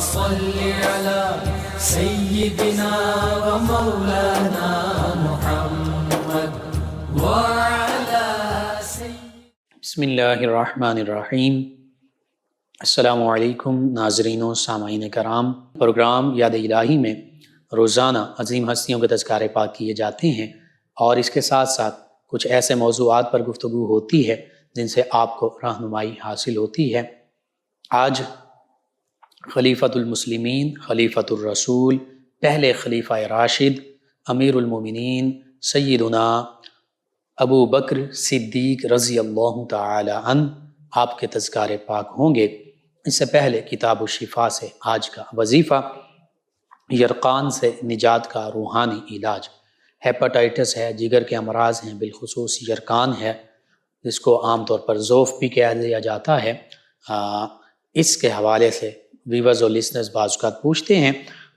صل على سيدنا ومولانا محمد وعلى بسم اللہ الرحمن الرحیم۔ السلام علیکم ناظرین و سامعین کرام۔ پروگرام یاد الہی میں روزانہ عظیم ہستیوں کے تذکارے پاک کیے جاتے ہیں اور اس کے ساتھ ساتھ کچھ ایسے موضوعات پر گفتگو ہوتی ہے جن سے آپ کو رہنمائی حاصل ہوتی ہے۔ آج خلیفۃ المسلمین، خلیفۃ الرسول، پہلے خلیفہ راشد، امیر المومنین سیدنا ابو بکر صدیق رضی اللہ تعالی عنہ آپ کے تذکارے پاک ہوں گے۔ اس سے پہلے کتاب الشفا سے آج کا وظیفہ یرقان سے نجات کا روحانی علاج۔ ہیپاٹائٹس ہے، جگر کے امراض ہیں، بالخصوص یرقان ہے جس کو عام طور پر ذوف بھی کہہ دیا جاتا ہے۔ اس کے حوالے سے ویورز اور لسنرز بعض اوقات پوچھتے ہیں،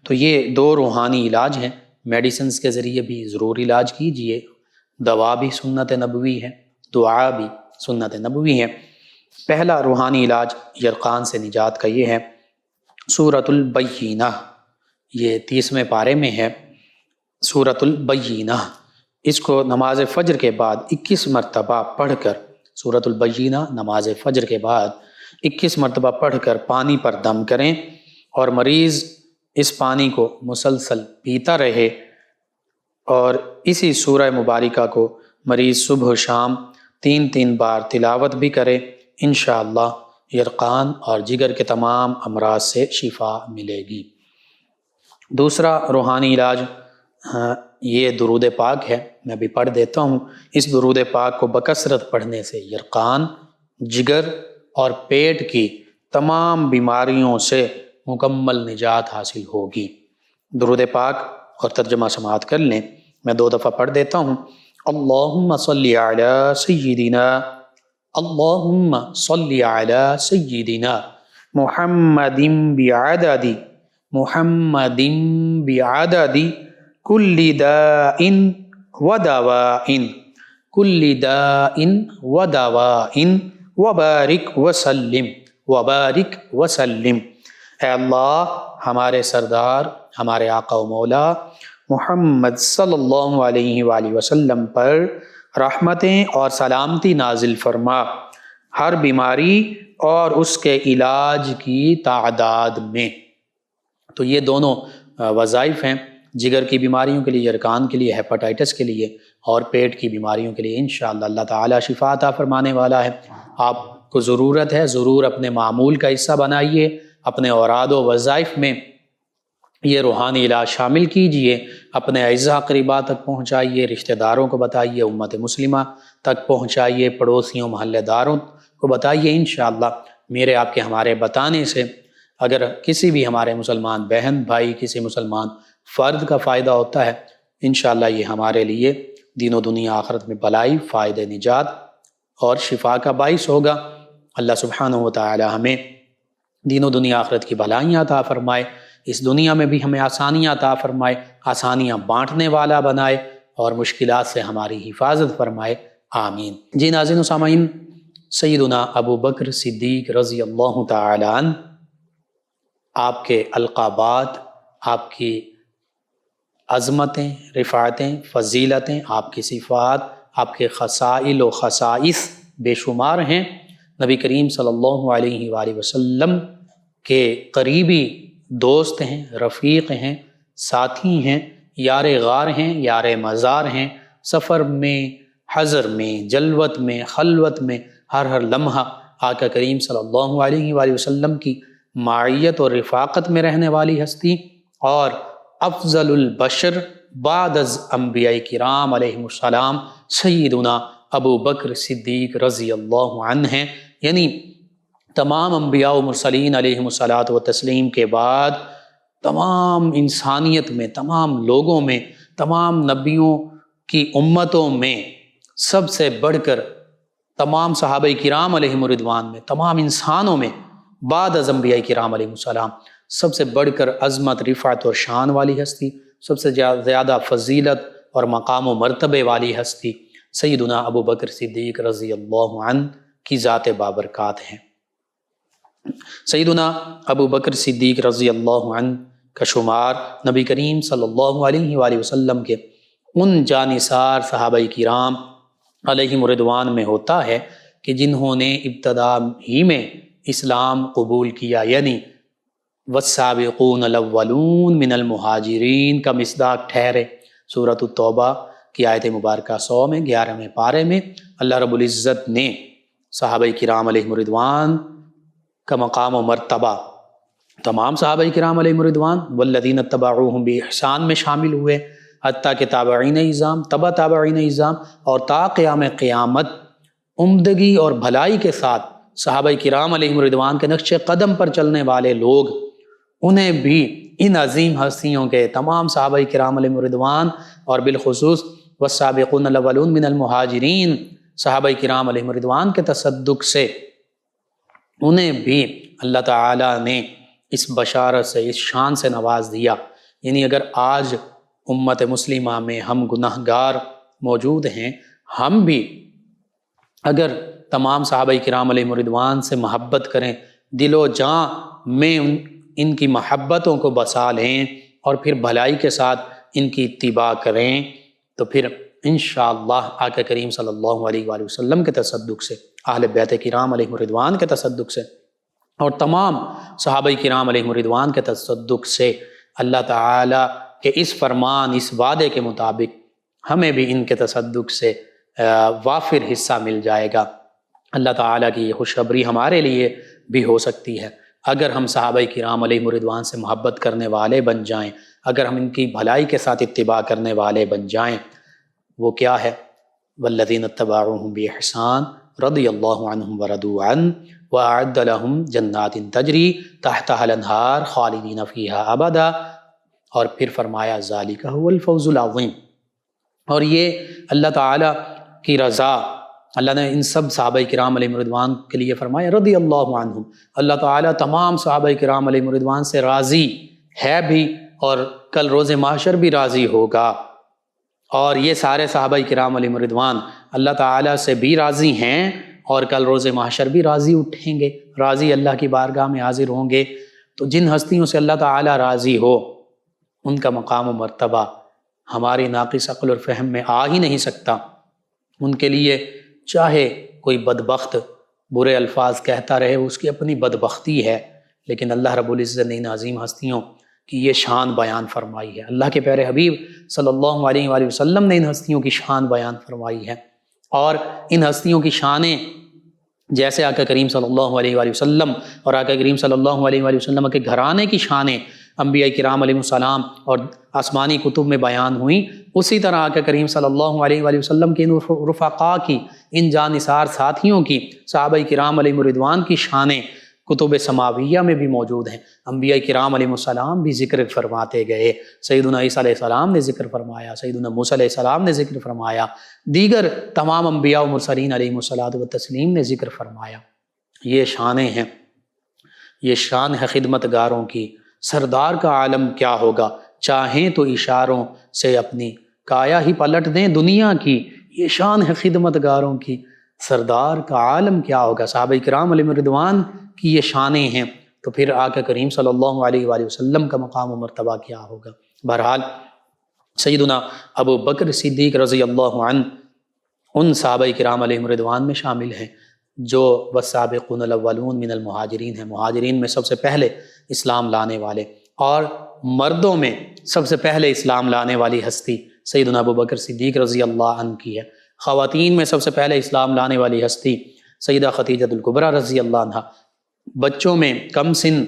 تو یہ دو روحانی علاج ہیں۔ میڈیسنز کے ذریعے بھی ضرور علاج کیجئے، دوا بھی سنت نبوی ہے، دعا بھی سنت نبوی ہے۔ پہلا روحانی علاج یرقان سے نجات کا یہ ہے سورۃ البینہ، یہ 30ویں پارے میں ہے سورۃ البینہ۔ اس کو نماز فجر کے بعد 21 مرتبہ پڑھ کر، سورۃ البینہ نماز فجر کے بعد 21 مرتبہ پڑھ کر پانی پر دم کریں اور مریض اس پانی کو مسلسل پیتا رہے، اور اسی سورہ مبارکہ کو مریض صبح و شام 3 بار تلاوت بھی کرے، انشاءاللہ یرقان اور جگر کے تمام امراض سے شفا ملے گی۔ دوسرا روحانی علاج یہ درود پاک ہے، میں بھی پڑھ دیتا ہوں۔ اس درود پاک کو بکثرت پڑھنے سے یرقان، جگر اور پیٹ کی تمام بیماریوں سے مکمل نجات حاصل ہوگی۔ درود پاک اور ترجمہ سماعت کر لیں، میں 2 دفعہ پڑھ دیتا ہوں۔ اللہم صلی علی سیدنا، اللہم صلی علی سیدنا محمد بعدد کل داء و دواء، کل داء و دواء، وبارک وسلم۔ اے اللہ، ہمارے سردار، ہمارے آقا و مولا محمد صلی اللہ علیہ وآلہ وسلم پر رحمتیں اور سلامتی نازل فرما، ہر بیماری اور اس کے علاج کی تعداد میں۔ تو یہ دونوں وظائف ہیں، جگر کی بیماریوں کے لیے، یرقان کے لیے، ہیپاٹائٹس کے لیے اور پیٹ کی بیماریوں کے لیے۔ انشاءاللہ اللہ تعالی شفا عطا فرمانے والا ہے۔ آپ کو ضرورت ہے، ضرور اپنے معمول کا حصہ بنائیے، اپنے اوراد و وظائف میں یہ روحانی علاج شامل کیجئے، اپنے اعزا قریبا تک پہنچائیے، رشتہ داروں کو بتائیے، امت مسلمہ تک پہنچائیے، پڑوسیوں محلے داروں کو بتائیے۔ انشاءاللہ میرے آپ کے ہمارے بتانے سے اگر کسی بھی ہمارے مسلمان بہن بھائی، کسی مسلمان فرد کا فائدہ ہوتا ہے، انشاءاللہ یہ ہمارے لیے دین و دنیا آخرت میں بلائی، فائدہ نجات اور شفا کا باعث ہوگا۔ اللہ سبحانہ و تعالی ہمیں دین و دنیا آخرت کی بھلائیاں عطا فرمائے، اس دنیا میں بھی ہمیں آسانیاں عطا فرمائے، آسانیاں بانٹنے والا بنائے اور مشکلات سے ہماری حفاظت فرمائے، آمین۔ جی ناظرین و سامعین، سیدنا ابو بکر صدیق رضی اللہ تعالی عنہ، آپ کے القابات، آپ کی عظمتیں، رفعتیں، فضیلتیں، آپ کی صفات، آپ کے خصائل و خصائص بے شمار ہیں۔ نبی کریم صلی اللہ علیہ وآلہ وسلم کے قریبی دوست ہیں، رفیق ہیں، ساتھی ہیں، یار غار ہیں، یار مزار ہیں۔ سفر میں، حضر میں، جلوت میں، خلوت میں، ہر لمحہ آقا کریم صلی اللہ علیہ وآلہ وسلم کی معیت اور رفاقت میں رہنے والی ہستی، اور افضل البشر بعد از انبیاء کرام علیہ السلام سیدنا ابو بکر صدیق رضی اللہ عنہ ہیں۔ یعنی تمام انبیاء و مرسلین علیہ الصلاۃ والتسلیم کے بعد تمام انسانیت میں، تمام لوگوں میں، تمام نبیوں کی امتوں میں سب سے بڑھ کر، تمام صحابہ کرام علیہم الرضوان میں، تمام انسانوں میں بعد از انبیاء کرام علیہ السلام سب سے بڑھ کر عظمت، رفعت اور شان والی ہستی، سب سے زیادہ فضیلت اور مقام و مرتبے والی ہستی سیدنا ابو بکر صدیق رضی اللہ عنہ کی ذات بابرکات ہیں۔ سیدنا ابو بکر صدیق رضی اللہ عنہ کا شمار نبی کریم صلی اللہ علیہ وآلہ وسلم کے ان جانثار صحابہ کرام علیہم رضوان میں ہوتا ہے کہ جنہوں نے ابتدا ہی میں اسلام قبول کیا، یعنی والسابقون الاولون من المہاجرین کا مصداق ٹھہرے۔ سورۃ التوبہ کی آیت مبارکہ 100 میں 11ویں پارے میں اللہ رب العزت نے صحابہ کرام علیہم رضوان کا مقام و مرتبہ تمام صحابہ کرام علیہم رضوان والذین اتبعوہم بإحسان میں شامل ہوئے، حتیٰ کہ تابعین اعظام، تبع تابعین اعظام اور تا قیام قیامت عمدگی اور بھلائی کے ساتھ صحابہ کرام علیہم رضوان کے نقش قدم پر چلنے والے لوگ، انہیں بھی ان عظیم ہستیوں کے تمام صحابہ کرام علیہم رضوان اور بالخصوص والسابقون الاولون من المہاجرین صحابہ کرام علیہم رضوان کے تصدق سے انہیں بھی اللہ تعالیٰ نے اس بشارت سے، اس شان سے نواز دیا۔ یعنی اگر آج امت مسلمہ میں ہم گناہگار موجود ہیں، ہم بھی اگر تمام صحابہ کرام علیہم رضوان سے محبت کریں، دل و جاں میں ان کی محبتوں کو بسا لیں اور پھر بھلائی کے ساتھ ان کی اتباع کریں، تو پھر انشاءاللہ آقا کریم صلی اللہ علیہ وآلہ وسلم کے تصدق سے، اہل بیت کرام علیہم رضوان کے تصدق سے اور تمام صحابہ کرام علیہم رضوان کے تصدق سے اللہ تعالیٰ کہ اس فرمان، اس وعدے کے مطابق ہمیں بھی ان کے تصدق سے وافر حصہ مل جائے گا۔ اللہ تعالیٰ کی یہ خوشخبری ہمارے لیے بھی ہو سکتی ہے اگر ہم صحابہ کرام علیہم رضوان سے محبت کرنے والے بن جائیں، اگر ہم ان کی بھلائی کے ساتھ اتباع کرنے والے بن جائیں۔ وہ کیا ہے؟ والذین اتبعوہم بإحسان رضی اللہ عنہم ورضوا عنہ وأعد لهم جنات تجری تحتها الانہار خالدین فیہا ابدا، اور پھر فرمایا ذالک هو الفوز العظیم۔ اور یہ اللہ تعالیٰ کی رضا، اللہ نے ان سب صحابہ کرام علیہم رضوان کے لیے فرمایا رضی اللہ عنہم، اللہ تعالیٰ تمام صحابہ کرام علیہم رضوان سے راضی ہے بھی اور کل روز محشر بھی راضی ہوگا، اور یہ سارے صحابہ کرام علیہم رضوان اللہ تعالیٰ سے بھی راضی ہیں اور کل روز محشر بھی راضی اٹھیں گے، راضی اللہ کی بارگاہ میں حاضر ہوں گے۔ تو جن ہستیوں سے اللہ تعالیٰ راضی ہو، ان کا مقام و مرتبہ ہماری ناقص عقل اور فہم میں آ ہی نہیں سکتا۔ ان کے لیے چاہے کوئی بدبخت برے الفاظ کہتا رہے، اس کی اپنی بدبختی ہے، لیکن اللہ رب العزت نے ان عظیم ہستیوں کی یہ شان بیان فرمائی ہے۔ اللہ کے پیارے حبیب صلی اللہ علیہ وآلہ وسلم نے ان ہستیوں کی شان بیان فرمائی ہے، اور ان ہستیوں کی شانیں جیسے آقا کریم صلی اللہ علیہ وآلہ وسلم اور آقا کریم صلی اللہ علیہ وآلہ وسلم کے گھرانے کی شانیں انبیاء کرام علیہ السلام اور آسمانی کتب میں بیان ہوئیں، اسی طرح آقا کریم صلی اللہ علیہ وآلہ وسلم کے ان رفقاء کی، ان جانثار ساتھیوں کی، صحابہ کرام علیہ رضوان کی شانیں کتب سماویہ میں بھی موجود ہیں۔ انبیاء کرام علیہ السلام بھی ذکر فرماتے گئے، سیدنا عیسیٰ علیہ السلام نے ذکر فرمایا، سیدنا موسیٰ علیہ السلام نے ذکر فرمایا، دیگر تمام انبیاء و مرسلین علیہم الصلاۃ والتسلیم نے ذکر فرمایا۔ یہ شانیں ہیں، یہ شان ہے خدمت گاروں کی۔ سردار کا عالم کیا ہوگا؟ چاہیں تو اشاروں سے اپنی کایا ہی پلٹ دیں دنیا کی، یہ شان ہے خدمت گاروں کی۔ سردار کا عالم کیا ہوگا؟ صحابہ کرام علیہ رضوان کی یہ شانیں ہیں، تو پھر آقا کریم صلی اللہ علیہ وآلہ وسلم کا مقام و مرتبہ کیا ہوگا؟ بہرحال سیدنا ابو بکر صدیق رضی اللہ عنہ ان صحابہ کرام علیہ رضوان میں شامل ہیں جو والسابقون الاولون من المہاجرین ہیں، مہاجرین میں سب سے پہلے اسلام لانے والے، اور مردوں میں سب سے پہلے اسلام لانے والی ہستی سیدنا ابو بکر صدیق رضی اللہ عنہ کی ہے۔ خواتین میں سب سے پہلے اسلام لانے والی ہستی سیدہ خدیجہ الکبریٰ رضی اللہ عنہ، بچوں میں کم سن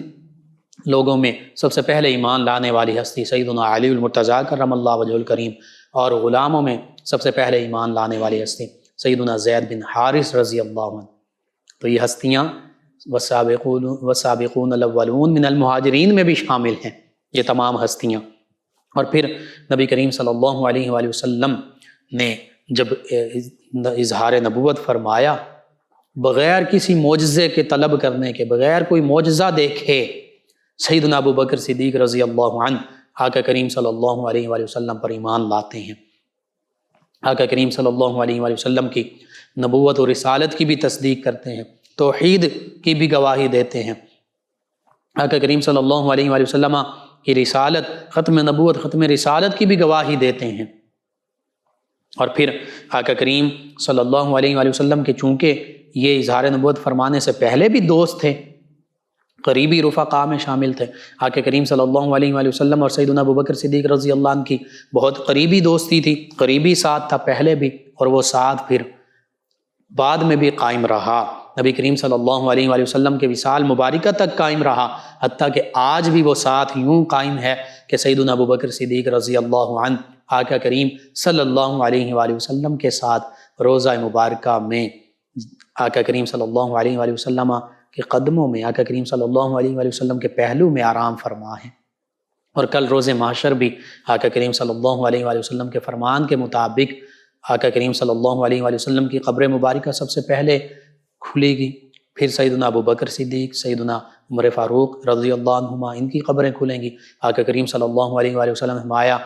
لوگوں میں سب سے پہلے ایمان لانے والی ہستی سیدنا علی المرتضیٰ کرم اللہ وجہہ الکریم، اور غلاموں میں سب سے پہلے ایمان لانے والی ہستی سیدنا زید بن حارث رضی اللہ عنہ۔ تو یہ ہستیاں والسابقون الاولون من المہاجرین میں بھی شامل ہیں، یہ تمام ہستیاں۔ اور پھر نبی کریم صلی اللہ علیہ وآلہ وسلم نے جب اظہار نبوت فرمایا، بغیر کسی معجزے کے طلب کرنے کے، بغیر کوئی معجزہ دیکھے، سیدنا ابو بکر صدیق رضی اللہ عنہ آقا کریم صلی اللہ علیہ وآلہ وسلم پر ایمان لاتے ہیں، آقا کریم صلی اللہ علیہ وآلہ وسلم کی نبوت و رسالت کی بھی تصدیق کرتے ہیں، توحید کی بھی گواہی دیتے ہیں، آقا کریم صلی اللہ علیہ وآلہ وسلم کی رسالت، ختم نبوت، ختم رسالت کی بھی گواہی دیتے ہیں۔ اور پھر آقا کریم صلی اللہ علیہ وآلہ وسلم کے چونکہ یہ اظہار نبوت فرمانے سے پہلے بھی دوست تھے، قریبی رفقاء میں شامل تھے۔ آقا کریم صلی اللہ علیہ وآلہ وسلم اور سیدنا ابوبکر صدیق رضی اللہ عنہ کی بہت قریبی دوستی تھی، قریبی ساتھ تھا پہلے بھی، اور وہ ساتھ پھر بعد میں بھی قائم رہا، نبی کریم صلی اللہ علیہ وآلہ وسلم کے وصال مبارکہ تک قائم رہا، حتیٰ کہ آج بھی وہ ساتھ یوں قائم ہے کہ سیدنا ابوبکر صدیق رضی اللہ عنہ آقا کریم صلی اللہ علیہ وآلہ وسلم کے ساتھ روضہ مبارکہ میں، آقا کریم صلی اللہ علیہ وآلہ وسلم کے قدموں میں، آقا کریم صلی اللہ علیہ وآلہ وسلم کے پہلو میں آرام فرما ہے۔ اور کل روز محشر بھی آقا کریم صلی اللہ علیہ وآلہ وسلم کے فرمان کے مطابق آقا کریم صلی اللہ علیہ وآلہ وسلم کی قبر مبارکہ سب سے پہلے کھلے گی، پھر سیدنا ابوبکر صدیق، سیدنا عمر فاروق رضی اللہ عنہما، ان کی قبریں کھلیں گی۔ آقا کریم صلی اللہ علیہ وآلہ وسلم نے فرمایا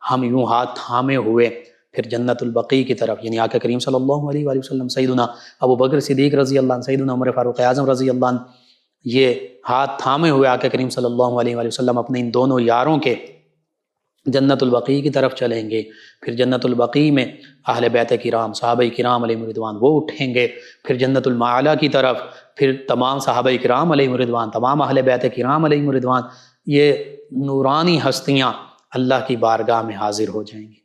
ہم یوں ہاتھ تھامے ہوئے پھر جنت البقیع کی طرف، یعنی آقا کریم صلی اللہ علیہ وآلہ وسلم، سیدنا ابوبکر صدیق رضی اللہ عنہ، سیدنا عمر فاروق اعظم رضی اللہ عنہ، یہ ہاتھ تھامے ہوئے آقا کریم صلی اللہ علیہ وآلہ وسلم اپنے ان دونوں یاروں کے جنت البقیع کی طرف چلیں گے۔ پھر جنت البقیع میں اہل بیت کرام، صحابہ کرام علیہم رضوان وہ اٹھیں گے، پھر جنت المعلا کی طرف پھر تمام صحابہ کرام علیہم رضوان، تمام اہل بیت کرام علیہم رضوان، یہ نورانی ہستیاں اللہ کی بارگاہ میں حاضر ہو جائیں گی۔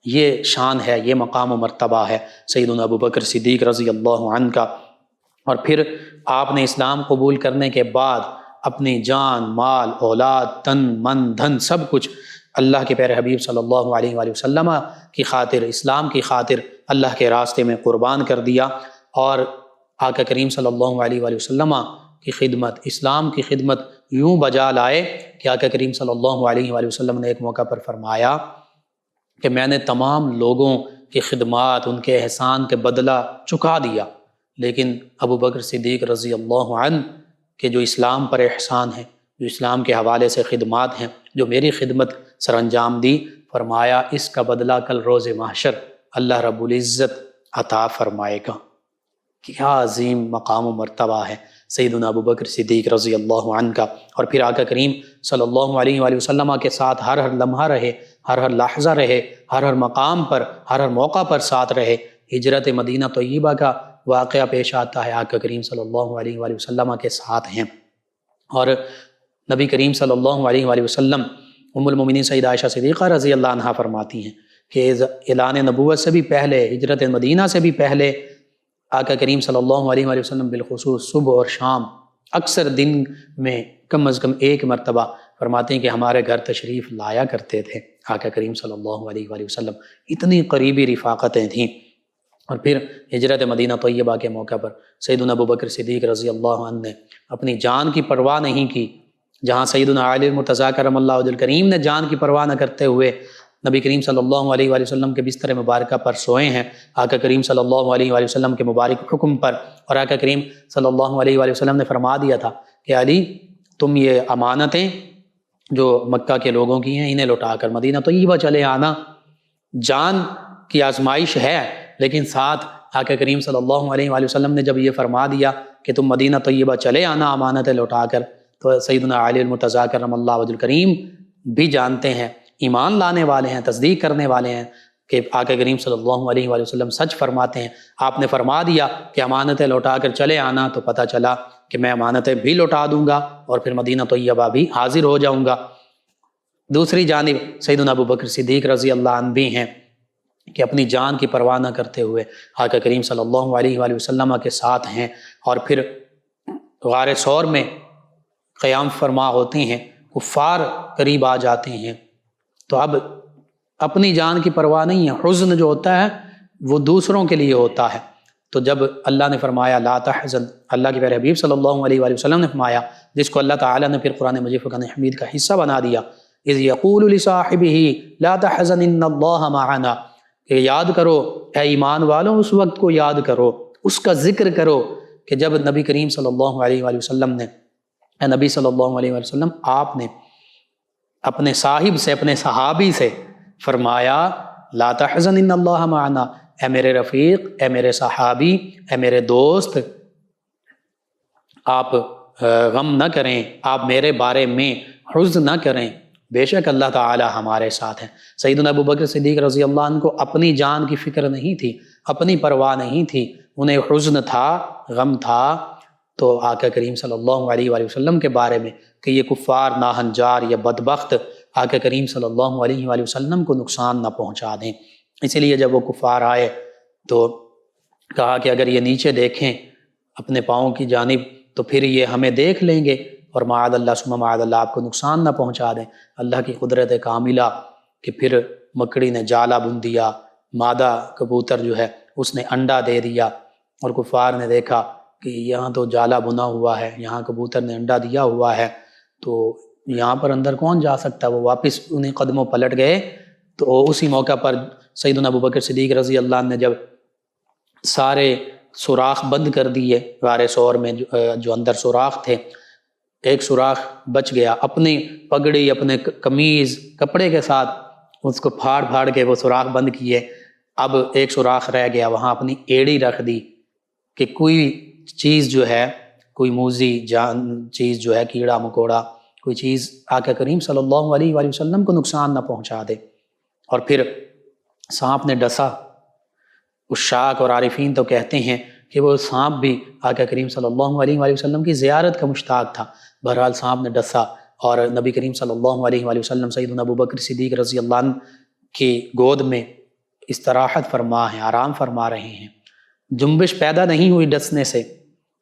یہ شان ہے، یہ مقام و مرتبہ ہے سیدنا ابوبکر صدیق رضی اللہ عنہ کا۔ اور پھر آپ نے اسلام قبول کرنے کے بعد اپنی جان، مال، اولاد، تن، من، دھن، سب کچھ اللہ کے پیارے حبیب صلی اللہ علیہ وآلہ وسلم کی خاطر، اسلام کی خاطر اللہ کے راستے میں قربان کر دیا، اور آقا کریم صلی اللہ علیہ وآلہ وسلم کی خدمت، اسلام کی خدمت یوں بجا لائے کہ آقا کریم صلی اللہ علیہ وآلہ وسلم نے ایک موقع پر فرمایا کہ میں نے تمام لوگوں کی خدمات، ان کے احسان کے بدلہ چکا دیا، لیکن ابوبکر صدیق رضی اللہ عنہ کے جو اسلام پر احسان ہے، جو اسلام کے حوالے سے خدمات ہیں، جو میری خدمت سر انجام دی، فرمایا اس کا بدلہ کل روز محشر اللہ رب العزت عطا فرمائے گا۔ کیا عظیم مقام و مرتبہ ہے سیدنا ابوبکر صدیق رضی اللہ عنہ کا۔ اور پھر آقا کریم صلی اللہ علیہ وآلہ وسلم کے ساتھ ہر ہر لمحہ رہے، ہر ہر لحظہ رہے، ہر ہر مقام پر، ہر ہر موقع پر ساتھ رہے۔ ہجرت مدینہ طیبہ کا واقعہ پیش آتا ہے، آقا کریم صلی اللہ علیہ وآلہ وسلم کے ساتھ ہیں، اور نبی کریم صلی اللہ علیہ وآلہ وسلم ام المومنین سیدہ عائشہ صدیقہ رضی اللہ عنہا فرماتی ہیں کہ اعلان نبوت سے بھی پہلے، ہجرت مدینہ سے بھی پہلے، آقا کریم صلی اللہ علیہ وآلہ وسلم بالخصوص صبح اور شام، اکثر دن میں کم از کم ایک مرتبہ فرماتے ہیں کہ ہمارے گھر تشریف لایا کرتے تھے آقا کریم صلی اللہ علیہ وآلہ وسلم، اتنی قریبی رفاقتیں تھیں۔ اور پھر ہجرت مدینہ طیبہ کے موقع پر سیدنا ابوبکر صدیق رضی اللہ عنہ نے اپنی جان کی پرواہ نہیں کی، جہاں سیدنا علی المرتضیٰ کرم اللہ وجہ الکریم نے جان کی پرواہ نہ کرتے ہوئے نبی کریم صلی اللہ علیہ وآلہ وسلم کے بستر مبارکہ پر سوئے ہیں، آقا کریم صلی اللہ علیہ وآلہ وسلم کے مبارک حکم پر، اور آقا کریم صلی اللہ علیہ وآلہ وسلم نے فرما دیا تھا کہ علی تم یہ امانتیں جو مکہ کے لوگوں کی ہیں انہیں لوٹا کر مدینہ طیبہ چلے آنا۔ جان کی آزمائش ہے، لیکن ساتھ آقا کریم صلی اللہ علیہ وآلہ وسلم نے جب یہ فرما دیا کہ تم مدینہ طیبہ چلے آنا امانتیں لوٹا کر، تو سیدنا علی المرتضیٰ کرم اللہ وجہ الکریم بھی جانتے ہیں، ایمان لانے والے ہیں، تصدیق کرنے والے ہیں کہ آقا کریم صلی اللہ علیہ وآلہ وسلم سچ فرماتے ہیں۔ آپ نے فرما دیا کہ امانتیں لوٹا کر چلے آنا، تو پتہ چلا کہ میں امانتیں بھی لوٹا دوں گا اور پھر مدینہ طیبہ بھی حاضر ہو جاؤں گا۔ دوسری جانب سیدنا ابوبکر صدیق رضی اللہ عنہ بھی ہیں کہ اپنی جان کی پرواہ نہ کرتے ہوئے آقا کریم صلی اللہ علیہ وآلہ وسلم کے ساتھ ہیں، اور پھر غار ثور میں قیام فرما ہوتے ہیں، کفار قریب آ جاتے ہیں، تو اب اپنی جان کی پرواہ نہیں ہے، حزن جو ہوتا ہے وہ دوسروں کے لیے ہوتا ہے۔ تو جب اللہ نے فرمایا لا تحزن، اللہ کے پیارے حبیب صلی اللہ علیہ وآلہ وسلم نے فرمایا، جس کو اللہ تعالیٰ نے پھر قرآن مجید فرقان حمید کا حصہ بنا دیا، اذ یقول لصاحبہ لا تحزن ان اللہ معنا، کہ یاد کرو اے ایمان والوں، اس وقت کو یاد کرو، اس کا ذکر کرو کہ جب نبی کریم صلی اللہ علیہ وآلہ وسلم نے، اے نبی صلی اللہ علیہ وآلہ وسلم، آپ نے اپنے صاحب سے، اپنے صحابی سے فرمایا لا تحزن ان اللہ معنا، اے میرے رفیق، اے میرے صحابی، اے میرے دوست، آپ غم نہ کریں، آپ میرے بارے میں حزن نہ کریں، بے شک اللہ تعالی ہمارے ساتھ ہیں۔ سیدنا ابوبکر صدیق رضی اللہ عنہ کو اپنی جان کی فکر نہیں تھی، اپنی پرواہ نہیں تھی، انہیں حزن تھا، غم تھا، تو آقا کریم صلی اللہ علیہ وآلہ وسلم کے بارے میں کہ یہ کفار ناہنجار یا بدبخت آقا کریم صلی اللہ علیہ وآلہ وسلم کو نقصان نہ پہنچا دیں۔ اسی لیے جب وہ کفار آئے تو کہا کہ اگر یہ نیچے دیکھیں اپنے پاؤں کی جانب تو پھر یہ ہمیں دیکھ لیں گے اور معاذ اللہ ثم معاذ اللہ آپ کو نقصان نہ پہنچا دیں۔ اللہ کی قدرت کاملہ کہ پھر مکڑی نے جالا بن دیا، مادہ کبوتر جو ہے اس نے انڈا دے دیا، اور کفار نے دیکھا کہ یہاں تو جالا بنا ہوا ہے، یہاں کبوتر نے انڈا دیا ہوا ہے، تو یہاں پر اندر کون جا سکتا ہے؟ وہ واپس انہیں قدموں پلٹ گئے۔ تو اسی موقع پر سیدنا ابوبکر صدیق رضی اللہ عنہ نے جب سارے سوراخ بند کر دیے غار ثور میں، جو اندر سوراخ تھے، ایک سوراخ بچ گیا، اپنی پگڑی اپنے قمیض کپڑے کے ساتھ اس کو پھاڑ پھاڑ کے وہ سوراخ بند کیے۔ اب ایک سوراخ رہ گیا، وہاں اپنی ایڑی رکھ دی کہ کوئی چیز جو ہے، کوئی موذی چیز جو ہے، کیڑا مکوڑا کوئی چیز آقا کریم صلی اللہ علیہ وآلہ وسلم کو نقصان نہ پہنچا دے۔ اور پھر سانپ نے ڈسا۔ عشاق اور عارفین تو کہتے ہیں کہ وہ سانپ بھی آقا کریم صلی اللہ علیہ وآلہ وسلم کی زیارت کا مشتاق تھا۔ بہرحال سانپ نے ڈسا اور نبی کریم صلی اللہ علیہ وآلہ وسلم سیدنا ابوبکر صدیق رضی اللہ عنہ کی گود میں استراحت فرما ہیں، آرام فرما رہے ہیں۔ جنبش پیدا نہیں ہوئی ڈسنے سے،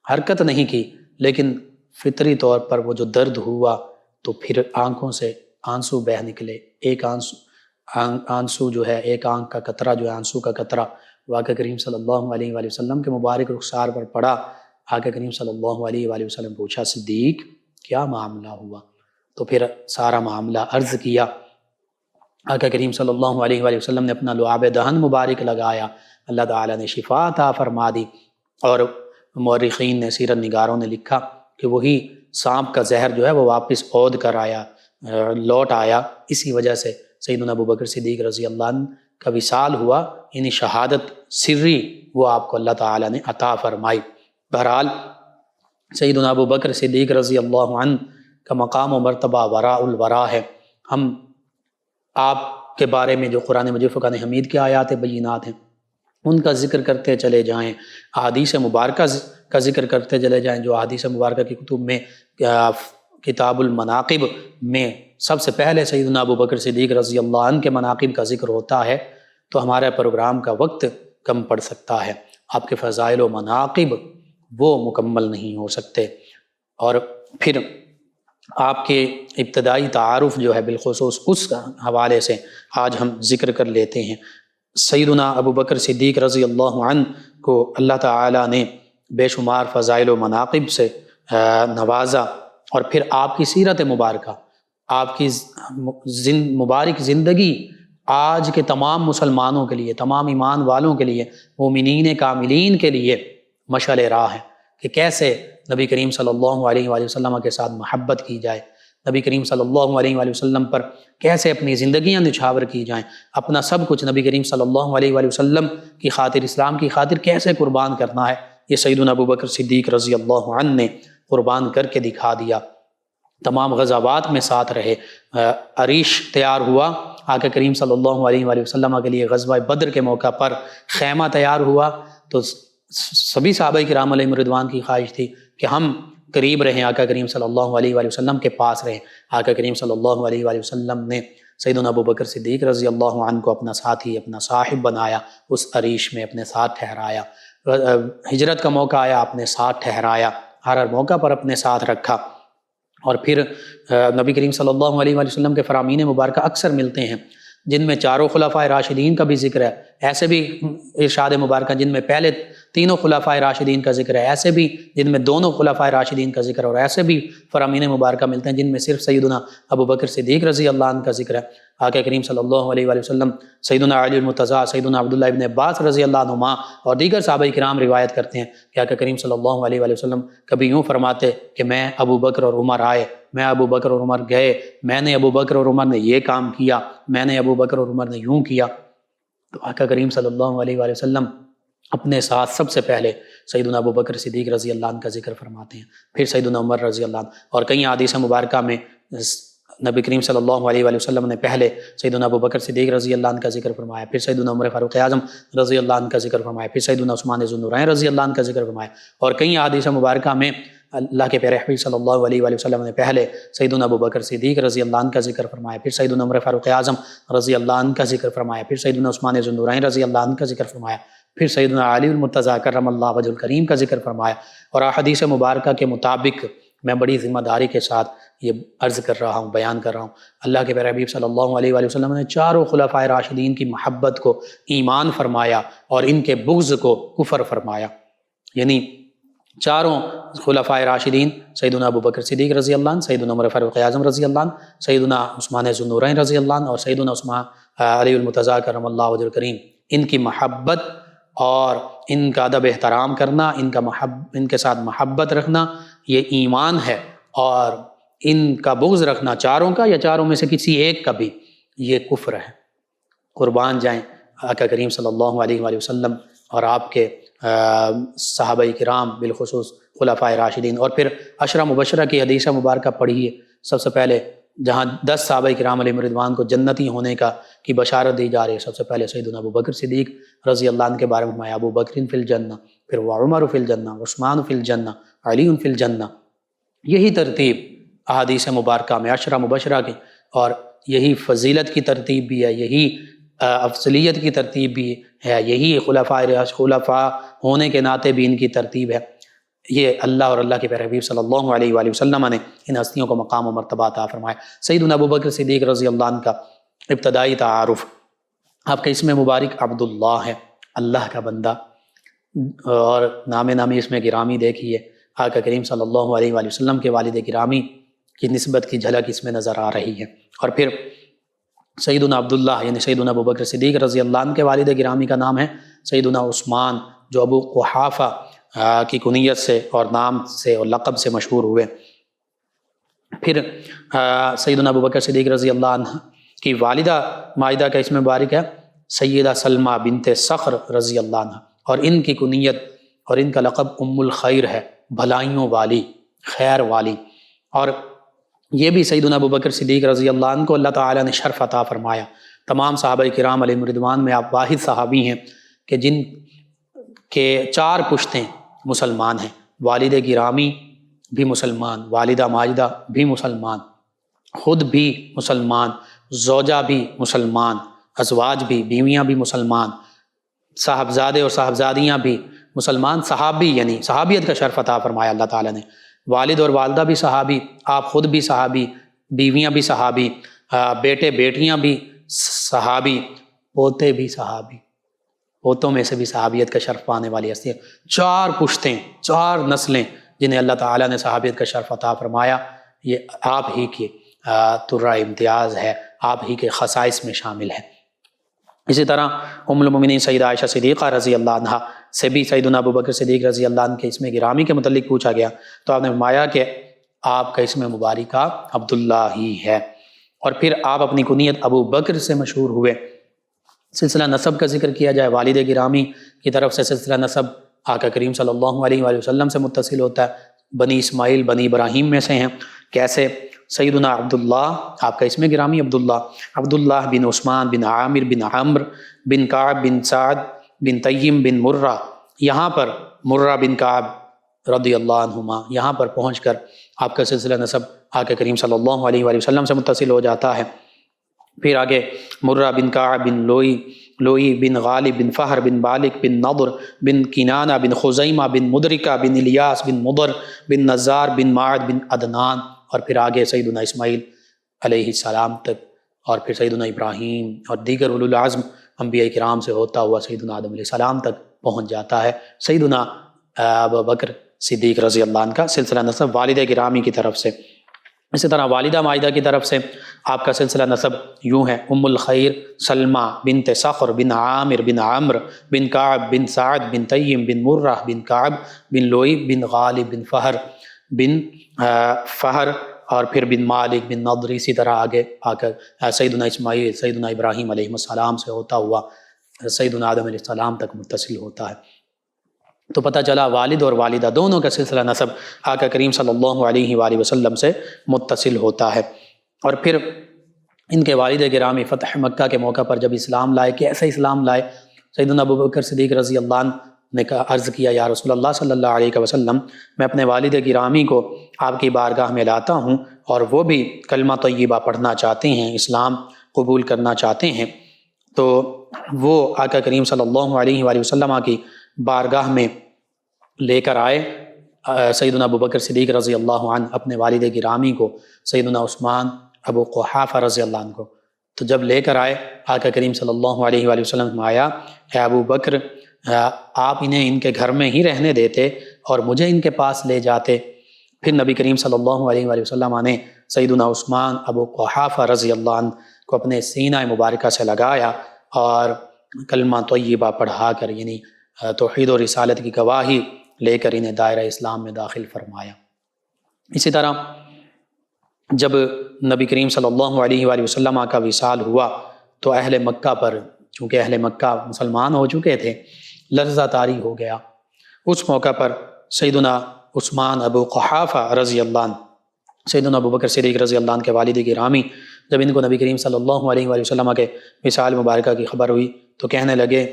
حرکت نہیں کی، لیکن فطری طور پر وہ جو درد ہوا تو پھر آنکھوں سے آنسو بہہ نکلے۔ ایک آنسو جو ہے، ایک آنکھ کا قطرہ جو ہے، آنسو کا قطرہ آقا کریم صلی اللہ علیہ وآلہ وسلم کے مبارک رخسار پر پڑا۔ آقا کریم صلی اللہ علیہ وآلہ وسلم پوچھا، صدیق کیا معاملہ ہوا؟ تو پھر سارا معاملہ عرض کیا۔ آقا کریم صلی اللہ علیہ وآلہ وسلم نے اپنا لعاب دہن مبارک لگایا، اللہ تعالیٰ نے شفا عطا فرما دی، اور مورخین نے، سیرت نگاروں نے لکھا کہ وہی سانپ کا زہر جو ہے وہ واپس عود کر آیا، لوٹ آیا۔ اسی وجہ سے سیدنا ابوبکر صدیق رضی اللہ عنہ کا وصال ہوا، یعنی شہادت سری وہ آپ کو اللہ تعالیٰ نے عطا فرمائی۔ بہرحال سیدنا ابوبکر صدیق رضی اللہ عنہ کا مقام و مرتبہ وراء الورا ہے۔ ہم آپ کے بارے میں جو قرآن مجید فرقان حمید کے آیات بینات ہیں ان کا ذکر کرتے چلے جائیں، احادیث مبارکہ کا ذکر کرتے چلے جائیں، جو احادیث مبارکہ کی کتب میں کتاب المناقب میں سب سے پہلے سیدنا ابوبکر صدیق رضی اللہ عنہ کے مناقب کا ذکر ہوتا ہے، تو ہمارے پروگرام کا وقت کم پڑ سکتا ہے، آپ کے فضائل و مناقب وہ مکمل نہیں ہو سکتے۔ اور پھر آپ کے ابتدائی تعارف جو ہے بالخصوص اس حوالے سے آج ہم ذکر کر لیتے ہیں۔ سیدنا ابوبکر صدیق رضی اللہ عنہ کو اللہ تعالیٰ نے بے شمار فضائل و مناقب سے نوازا، اور پھر آپ کی سیرت مبارکہ، آپ کی مبارک زندگی آج کے تمام مسلمانوں کے لیے، تمام ایمان والوں کے لیے، مومنین کاملین کے لیے مشعل راہ ہے کہ کیسے نبی کریم صلی اللہ علیہ وآلہ وسلم کے ساتھ محبت کی جائے، نبی کریم صلی اللہ علیہ وآلہ وسلم پر کیسے اپنی زندگیاں نچھاور کی جائیں، اپنا سب کچھ نبی کریم صلی اللہ علیہ وآلہ وسلم کی خاطر، اسلام کی خاطر کیسے قربان کرنا ہے، یہ سیدنا ابوبکر صدیق رضی اللہ عنہ نے قربان کر کے دکھا دیا۔ تمام غزوات میں ساتھ رہے، عریش تیار ہوا آقا کریم صلی اللہ علیہ وآلہ وسلم کے لیے، غزوہ بدر کے موقع پر خیمہ تیار ہوا تو سبھی صحابہ کرام علیہم رضوان کی خواہش تھی کہ ہم قریب رہیں، آقا کریم صلی اللہ علیہ وآلہ وسلم کے پاس رہیں۔ آقا کریم صلی اللہ علیہ وآلہ وسلم نے سیدنا ابوبکر صدیق رضی اللہ عنہ کو اپنا ساتھی، اپنا صاحب بنایا، اس عریش میں اپنے ساتھ ٹھہرایا۔ ہجرت کا موقع آیا، اپنے ساتھ ٹھہرایا، ہر موقع پر اپنے ساتھ رکھا۔ اور پھر نبی کریم صلی اللہ علیہ وآلہ وسلم کے فرامین مبارکہ اکثر ملتے ہیں جن میں چاروں خلفائے راشدین کا بھی ذکر ہے، ایسے بھی ارشاد مبارکہ جن میں پہلے تینوں خلفائے راشدین کا ذکر ہے، ایسے بھی جن میں دونوں خلفائے راشدین کا ذکر ہے، اور ایسے بھی فرامین مبارکہ ملتے ہیں جن میں صرف سیدنا ابوبکر صدیق رضی اللہ عنہ کا ذکر ہے۔ آقا کریم صلی اللہ علیہ وآلہ وسلم، سیدنا علی المرتضیٰ، سیدنا عبداللہ ابن عباس رضی اللہ عنہما اور دیگر صحابہ کرام روایت کرتے ہیں کہ آقا کریم صلی اللہ علیہ وآلہ وسلم کبھی یوں فرماتے کہ میں ابو بکر اور عمر آئے، میں ابو بکر اور عمر گئے، میں نے ابو بکر اور عمر نے یہ کام کیا، میں نے ابو بکر اور عمر نے یوں کیا۔ تو آقا کریم صلی اللہ علیہ وآلہ وسلم اپنے ساتھ سب سے پہلے سیدنا ابو بکر صدیق رضی اللہ عنہ کا ذکر فرماتے ہیں، پھر سیدنا عمر رضی اللہ عنہ، اور کئی احادیث مبارکہ میں نبی کریم صلی اللہ علیہ وآلہ وسلم نے پہلے سیدنا ابو بکر صدیق رضی اللہ عنہ کا ذکر فرمایا، پھر سیدنا عمر فاروق اعظم رضی اللہ عنہ کا ذکر فرمایا، پھر سیدنا عثمان ذو النورین رضی اللہ عنہ کا ذکر فرمایا، اور کئی احادیث مبارکہ میں اللہ کے پیارے حبیب صلی اللہ علیہ وآلہ وسلم نے پہلے سیدنا ابو بکر صدیق رضی اللہ عنہ کا ذکر فرمایا، پھر سیدنا عمر فاروق اعظم رضی اللہ عنہ کا ذکر فرمایا، پھر سیدنا عثمان ذو النورین رضی اللہ عنہ کا ذکر فرمایا، پھر سیدنا علی المرتضیٰ کرم اللہ وجہ الکریم کا ذکر فرمایا۔ اور احادیث مبارکہ کے مطابق میں بڑی ذمہ داری کے ساتھ یہ عرض کر رہا ہوں، بیان کر رہا ہوں، اللہ کے پیارے حبیب صلی اللہ علیہ وآلہ وسلم نے چاروں خلفائے راشدین کی محبت کو ایمان فرمایا اور ان کے بغض کو کفر فرمایا۔ یعنی چاروں خلفائے راشدین سیدنا ابو بکر صدیق رضی اللہ عنہ، سیدنا عمر فاروق اعظم رضی اللہ عنہ، سیدنا عثمان ذو النورین رضی اللہ عنہ، اور سیدنا عثمان علی المرتضیٰ کرم اللہ وجہ الکریم، ان کی محبت اور ان کا ادب احترام کرنا، ان کے ساتھ محبت رکھنا یہ ایمان ہے، اور ان کا بغض رکھنا چاروں کا یا چاروں میں سے کسی ایک کا بھی یہ کفر ہے۔ قربان جائیں آقا کریم صلی اللہ علیہ وآلہ وسلم اور آپ کے صحابہ کرام بالخصوص خلفائے راشدین، اور پھر عشرہ مبشرہ کی حدیث مبارکہ پڑھیے۔ سب سے پہلے جہاں 10 صحابہ کرام علیہم رضوان کو جنتی ہونے کی بشارت دی جا رہی ہے، سب سے پہلے سیدنا ابو بکر صدیق رضی اللہ عنہ کے بارے میں فرمایا ابو بکر فی الجنہ، پھر عمر فی الجنہ، عثمان فی الجنہ، علی فی الجنہ۔ یہی ترتیب احادیث مبارکہ میں عشرہ مبشرہ کی، اور یہی فضیلت کی ترتیب بھی ہے، یہی افضلیت کی ترتیب بھی ہے، یہی خلفاء ہونے کے ناطے بھی ان کی ترتیب ہے۔ یہ اللہ اور اللہ کے پیارے حبیب صلی اللہ علیہ وآلہ وسلم نے ان ہستیوں کو مقام و مرتبہ عطا فرمایا۔ سیدنا ابو بکر صدیق رضی اللہ عنہ کا ابتدائی تعارف، آپ کا اسم مبارک عبداللہ ہے، اللہ کا بندہ، اور نامی اسم گرامی دیکھیے، آقا کریم صلی اللہ علیہ وآلہ وسلم کے والد گرامی کی نسبت کی جھلک اس میں نظر آ رہی ہے۔ اور پھر سیدنا عبداللہ یعنی سیدنا ابو بکر صدیق رضی اللہ عنہ کے والد گرامی کا نام ہے سیدنا عثمان، جو ابو قحافہ کی کنیت سے اور نام سے اور لقب سے مشہور ہوئے۔ پھر سیدنا ابو بکر صدیق رضی اللہ عنہ کی والدہ مائدہ کا اسم مبارک ہے سیدہ سلمہ بنت صخر رضی اللہ عنہ، اور ان کی کنیت اور ان کا لقب ام الخیر ہے، بھلائیوں والی، خیر والی۔ اور یہ بھی سیدنا ابو بکر صدیق رضی اللہ عنہ کو اللہ تعالیٰ نے شرف عطا فرمایا۔ تمام صحابہ کرام علیہم رضوان میں آپ واحد صحابی ہیں کہ جن کے 4 پشتیں مسلمان ہیں، والد گرامی بھی مسلمان، والدہ ماجدہ بھی مسلمان، خود بھی مسلمان، زوجہ بھی مسلمان، ازواج بھی، بیویاں بھی مسلمان، صاحبزادے اور صاحبزادیاں بھی مسلمان، صحابی یعنی صحابیت کا شرف عطا فرمایا اللہ تعالیٰ نے۔ والد اور والدہ بھی صحابی، آپ خود بھی صحابی، بیویاں بھی صحابی، بیٹے بیٹیاں بھی صحابی، پوتے بھی صحابی، پوتوں میں سے بھی صحابیت کا شرف پانے والی ہستی ہے۔ 4 پشتیں، 4 نسلیں جنہیں اللہ تعالیٰ نے صحابیت کا شرف عطا فرمایا، یہ آپ ہی کی ترہ امتیاز ہے، آپ ہی کے خصائص میں شامل ہے۔ اسی طرح ام المومنین سیدہ عائشہ صدیقہ رضی اللہ عنہ سے بھی سیدنا ابو بکر صدیق رضی اللہ عنہ کے اسم گرامی کے متعلق پوچھا گیا، تو آپ نے فرمایا کہ آپ کا اسم مبارکہ عبداللہ ہی ہے۔ اور پھر آپ اپنی کنیت ابو بکر سے مشہور ہوئے۔ سلسلہ نسب کا ذکر کیا جائے، والد گرامی کی طرف سے سلسلہ نسب آقا کریم صلی اللہ علیہ وآلہ وسلم سے متصل ہوتا ہے، بنی اسماعیل بنی ابراہیم میں سے ہیں۔ کیسے؟ سیدنا عبداللہ، آپ کا اسم گرامی عبداللہ بن عثمان بن عامر بن عمر بن کعب بن سعد بن تیم بن مرہ، یہاں پر مرہ بن کعب رضی اللہ عنہما، یہاں پر پہنچ کر آپ کا سلسلہ نسب آقا کریم صلی اللہ علیہ وآلہ وسلم سے متصل ہو جاتا ہے۔ پھر آگے مرہ بن کعب بن لوئی بن غالب بن فہر بن بالک بن نضر بن کنانہ بن خزیمہ بن مدرکہ بن الیاس بن مضر بن نزار بن معد بن عدنان، اور پھر آگے سیدنا اسماعیل علیہ السلام تک، اور پھر سیدنا ابراہیم اور دیگر اولو العزم انبیاء کرام سے ہوتا ہوا سیدنا آدم علیہ السلام تک پہنچ جاتا ہے۔ سیدنا ابو بکر صدیق رضی اللہ عنہ کا سلسلہ نسب والد گرامی کی طرف سے۔ اسی طرح والدہ مائدہ کی طرف سے آپ کا سلسلہ نسب یوں ہے: ام الخیر سلمہ بنت صخر بن عامر بن عمر بن کعب بن سعد بن تیم بن مرہ بن کعب بن لوئی بن غالب بن فہر اور پھر بن مالک بن نضر۔ اسی طرح آگے آ کر سیدنا اسماعیل سیدنا ابراہیم علیہ السلام سے ہوتا ہوا سیدنا آدم علیہ السلام تک متصل ہوتا ہے۔ تو پتہ چلا والد اور والدہ دونوں کا سلسلہ نسب آقا کریم صلی اللہ علیہ وآلہ وسلم سے متصل ہوتا ہے۔ اور پھر ان کے والد گرامی فتح مکہ کے موقع پر جب اسلام لائے، کیسے اسلام لائے؟ سیدنا ابوبکر صدیق رضی اللہ عنہ نے عرض کیا، یا رسول اللہ صلی اللہ علیہ وسلم، میں اپنے والد گرامی کو آپ کی بارگاہ میں لاتا ہوں اور وہ بھی کلمہ طیبہ پڑھنا چاہتے ہیں، اسلام قبول کرنا چاہتے ہیں۔ تو وہ آقا کریم صلی اللہ علیہ وآلہ وسلم کی بارگاہ میں لے کر آئے سیدنا ابوبکر صدیق رضی اللہ عنہ اپنے والد گرامی کو، سیدنا عثمان ابو قحافہ رضی اللہ عنہ کو۔ تو جب لے کر آئے آقا کریم صلی اللہ علیہ وآلہ وسلم آیا، اے ابو بکر آپ انہیں ان کے گھر میں ہی رہنے دیتے اور مجھے ان کے پاس لے جاتے۔ پھر نبی کریم صلی اللہ علیہ وآلہ وسلم نے سیدنا عثمان ابو قحافہ رضی اللہ عنہ کو اپنے سینہ مبارکہ سے لگایا اور کلمہ طیبہ پڑھا کر، یعنی توحید و رسالت کی گواہی لے کر انہیں دائرہ اسلام میں داخل فرمایا۔ اسی طرح جب نبی کریم صلی اللہ علیہ وآلہ وسلم کا وصال ہوا تو اہل مکہ پر، چونکہ اہل مکہ مسلمان ہو چکے تھے، لرزہ طاری ہو گیا۔ اس موقع پر سیدنا عثمان ابو قحافہ رضی اللہ عنہ، سیدنا ابوبکر صدیق رضی اللہ عنہ کے والد گرامی، جب ان کو نبی کریم صلی اللہ علیہ وآلہ وسلم کے وصال مبارکہ کی خبر ہوئی تو کہنے لگے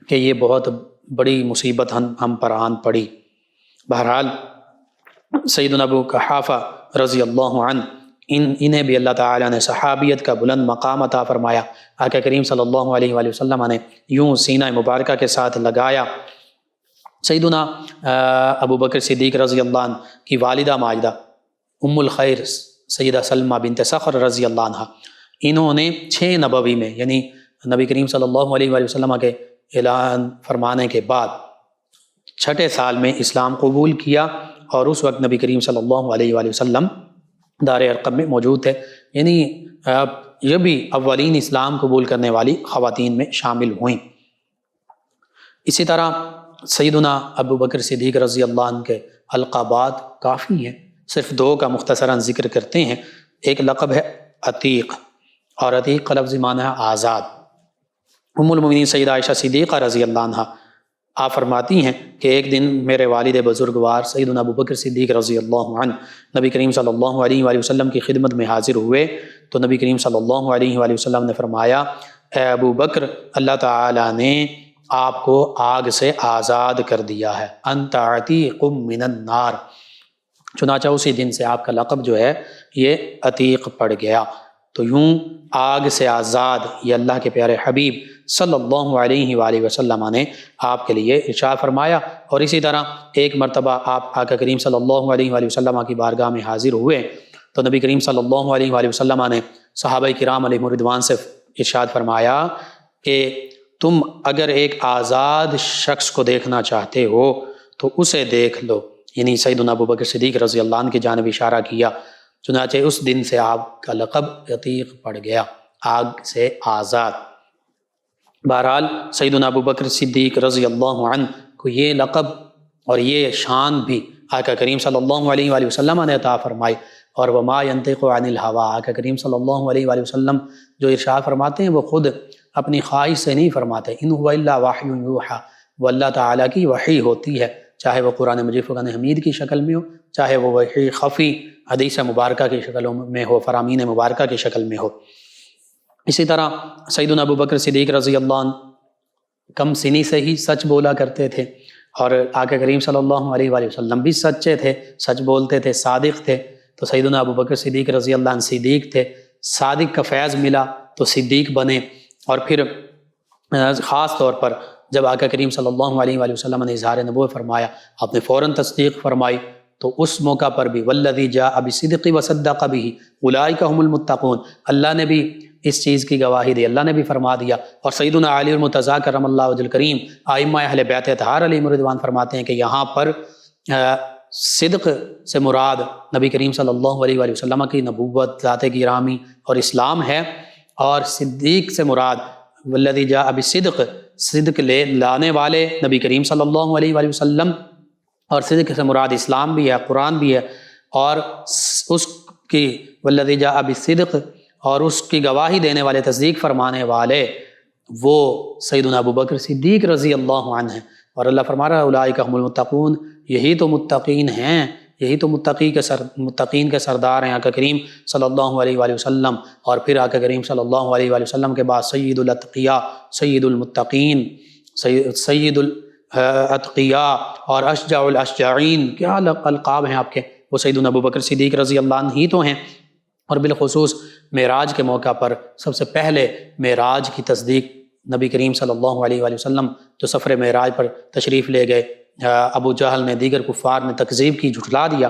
کہ یہ بہت بڑی مصیبت ہم پر آن پڑی۔ بہرحال سیدنا ابو قحافہ رضی اللہ عنہ انہیں بھی اللہ تعالیٰ نے صحابیت کا بلند مقام عطا فرمایا۔ آقا کریم صلی اللہ علیہ وآلہ وسلم نے یوں سینہ مبارکہ کے ساتھ لگایا۔ سیدنا ابوبکر صدیق رضی اللہ عنہ کی والدہ ماجدہ ام الخیر سیدہ سلمہ بنت صخر رضی اللہ عنہ، انہوں نے 6 نبوی میں، یعنی نبی کریم صلی اللہ علیہ وآلہ وسلم کے اعلان فرمانے کے بعد 6 سال میں اسلام قبول کیا، اور اس وقت نبی کریم صلی اللہ علیہ وآلہ وسلم دار ارقم میں موجود تھے، یعنی یہ بھی اولین اسلام قبول کرنے والی خواتین میں شامل ہوئیں۔ اسی طرح سیدنا ابوبکر صدیق رضی اللہ عنہ کے القابات کافی ہیں، صرف 2 کا مختصراً ذکر کرتے ہیں۔ ایک لقب ہے عتیق، اور عتیق کا لفظی معنی ہے آزاد۔ ام المؤمنین سیدہ عائشہ صدیقہ رضی اللہ عنہ آپ فرماتی ہیں کہ ایک دن میرے والد بزرگوار سیدنا ابوبکر صدیق رضی اللہ عنہ نبی کریم صلی اللہ علیہ وآلہ وسلم کی خدمت میں حاضر ہوئے تو نبی کریم صلی اللہ علیہ وآلہ وسلم نے فرمایا، اے ابو بکر، اللہ تعالیٰ نے آپ کو آگ سے آزاد کر دیا ہے، انت عتیق من النار۔ چنانچہ اسی دن سے آپ کا لقب جو ہے یہ عتیق پڑ گیا۔ تو یوں آگ سے آزاد یہ اللہ کے پیارے حبیب صلی اللہ علیہ وآلہ وسلم نے آپ کے لیے ارشاد فرمایا۔ اور اسی طرح ایک مرتبہ آپ آقا کریم صلی اللہ علیہ وآلہ وسلم کی بارگاہ میں حاضر ہوئے تو نبی کریم صلی اللہ علیہ وآلہ وسلم نے صحابہ کرام علیہم الرضوان سے ارشاد فرمایا کہ تم اگر ایک آزاد شخص کو دیکھنا چاہتے ہو تو اسے دیکھ لو، یعنی سیدنا ابوبکر صدیق رضی اللہ عنہ کی جانب اشارہ کیا۔ چنانچہ اس دن سے آپ کا لقب عتیق پڑ گیا، آگ سے آزاد۔ بہرحال سیدنا ابوبکر صدیق رضی اللہ عنہ کو یہ لقب اور یہ شان بھی آقا کریم صلی اللہ علیہ وآلہ وسلم نے عطا فرمائی۔ اور وما ينطق عن الهوى، آقا کریم صلی اللہ علیہ وآلہ وسلم جو ارشاد فرماتے ہیں وہ خود اپنی خواہش سے نہیں فرماتے، ان هو الا وحی یوحی، وہ اللہ تعالیٰ کی وحی ہوتی ہے، چاہے وہ قرآن مجید فرقان حمید کی شکل میں ہو، چاہے وہ وحی خفی حدیث مبارکہ کی شکل میں ہو، فرامین مبارکہ کی شکل میں ہو۔ اسی طرح سیدنا ابوبکر صدیق رضی اللہ عنہ کم سنی سے ہی سچ بولا کرتے تھے، اور آقا کریم صلی اللہ علیہ وآلہ وسلم بھی سچے تھے، سچ بولتے تھے، صادق تھے۔ تو سیدنا ابوبکر صدیق رضی اللہ عنہ صدیق تھے، صادق کا فیض ملا تو صدیق بنے۔ اور پھر خاص طور پر جب آقا کریم صلی اللہ علیہ وآلہ وسلم نے اظہار نبوت فرمایا، آپ نے فوراً تصدیق فرمائی، تو اس موقع پر بھی والذی جاء بالصدق وصدق به اولئک هم المتقون، اللہ نے بھی اس چیز کی گواہی دی، اللہ نے بھی فرما دیا۔ اور سیدنا علی المرتضیٰ کرم اللہ وجہ الکریم ائمہ اہل بیت اطہار علیہم الرضوان فرماتے ہیں کہ یہاں پر صدق سے مراد نبی کریم صلی اللہ علیہ وآلہ وسلم کی نبوت، ذات گرامی اور اسلام ہے، اور صدیق سے مراد والذی جاء بالصدق، صدق لے لانے والے نبی کریم صلی اللہ علیہ وآلہ وسلم، اور صدق سے مراد اسلام بھی ہے، قرآن بھی ہے، اور اس کی والذی جاء بالصدق اور اس کی گواہی دینے والے، تصدیق فرمانے والے وہ سیدنا ابوبکر صدیق رضی اللہ عنہ ہیں۔ اور اللہ فرما رہا ہے اولئک هم المتقون، یہی تو متقین ہیں، یہی تو متقین کے سردار ہیں آقا کریم صلی اللہ علیہ وآلہ وسلم۔ اور پھر آقا کریم صلی اللہ علیہ وآلہ وسلم کے بعد سید الاتقیاء، سید المتقین، سید الاتقیاء اور اشجع الاشجعین، کیا القاب ہیں آپ کے، وہ سیدنا ابوبکر صدیق رضی اللہ عنہ ہی تو ہیں۔ اور بالخصوص معراج کے موقع پر سب سے پہلے معراج کی تصدیق نبی کریم صلی اللہ علیہ وآلہ وسلم جو سفر معراج پر تشریف لے گئے، ابو جہل نے، دیگر کفار نے تکذیب کی، جھٹلا دیا،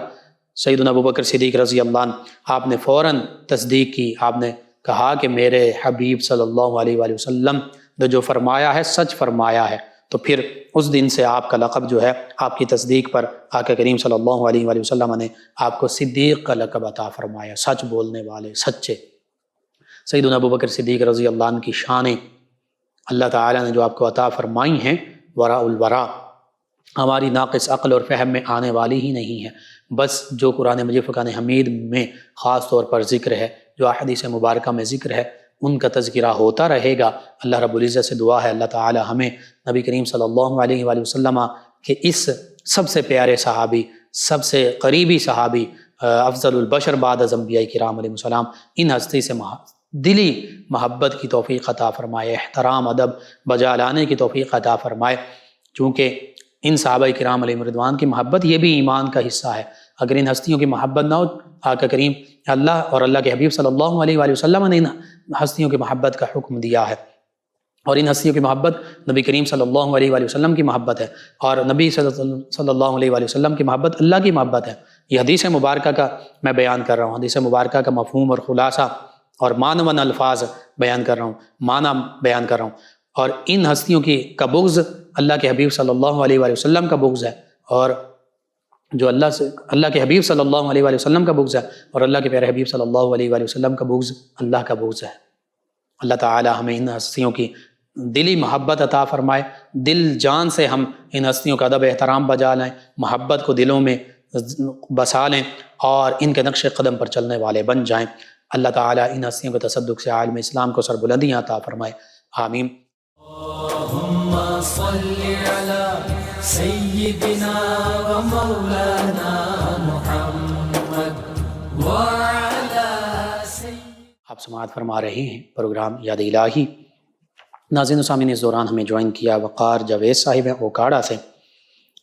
سیدنا ابوبکر صدیق رضی اللہ عنہ آپ نے فوراً تصدیق کی، آپ نے کہا کہ میرے حبیب صلی اللہ علیہ وآلہ وسلم نے جو فرمایا ہے سچ فرمایا ہے۔ تو پھر اس دن سے آپ کا لقب جو ہے، آپ کی تصدیق پر آقا کریم صلی اللہ علیہ وآلہ وسلم نے آپ کو صدیق کا لقب عطا فرمایا، سچ بولنے والے، سچے۔ سیدنا ابوبکر صدیق رضی اللہ عنہ کی شانیں اللہ تعالیٰ نے جو آپ کو عطا فرمائی ہیں، وراء الورا، ہماری ناقص عقل اور فہم میں آنے والی ہی نہیں ہے۔ بس جو قرآن مجید فرقان حمید میں خاص طور پر ذکر ہے، جو احادیث مبارکہ میں ذکر ہے، ان کا تذکرہ ہوتا رہے گا۔ اللہ رب العزت سے دعا ہے اللہ تعالی ہمیں نبی کریم صلی اللہ علیہ وآلہ وسلم کے اس سب سے پیارے صحابی، سب سے قریبی صحابی، افضل البشر بعد از انبیاء کرام علیہ السلام، ان ہستی سے دلی محبت کی توفیق عطا فرمائے، احترام ادب بجا لانے کی توفیق عطا فرمائے، چونکہ ان صحابہ کرام علیہ رضوان کی محبت یہ بھی ایمان کا حصہ ہے۔ اگر ان ہستیوں کی محبت نہ ہو، آقا کریم اللہ اور اللہ کے حبیب صلی اللہ علیہ وآلہ وسلم نے ان ہستیوں کی محبت کا حکم دیا ہے، اور ان ہستیوں کی محبت نبی کریم صلی اللہ علیہ وآلہ وسلم کی محبت ہے، اور نبی صلی اللہ علیہ وآلہ وسلم کی محبت اللہ کی محبت ہے۔ یہ حدیث مبارکہ کا میں بیان کر رہا ہوں، حدیث مبارکہ کا مفہوم اور خلاصہ اور معنون الفاظ بیان کر رہا ہوں، معنی بیان کر رہا ہوں۔ اور ان ہستیوں کی کا بغض اللہ کے حبیب صلی اللہ علیہ وآلہ وسلم کا بغض ہے، اور جو اللہ کے حبیب صلی اللہ علیہ وآلہ وسلم کا بغض ہے، اور اللہ کے پیارے حبیب صلی اللہ علیہ وآلہ وسلم کا بغض اللہ کا بغض ہے۔ اللہ تعالی ہمیں ان ہستیوں کی دلی محبت عطا فرمائے، دل جان سے ہم ان ہستیوں کا ادب احترام بجا لیں، محبت کو دلوں میں بسا لیں، اور ان کے نقش قدم پر چلنے والے بن جائیں۔ اللہ تعالی ان ہستیوں کے تصدق سے عالم اسلام کو سربلندیاں عطا فرمائے، آمین۔ اللہم صلی علی سیدنا و مولانا محمد وعلی آپ سماعت فرما رہے ہیں پروگرام یاد الہی۔ ناظرین و سامعین، اس دوران ہمیں جوائن کیا وقار جاوید صاحب ہیں اوکاڑا سے۔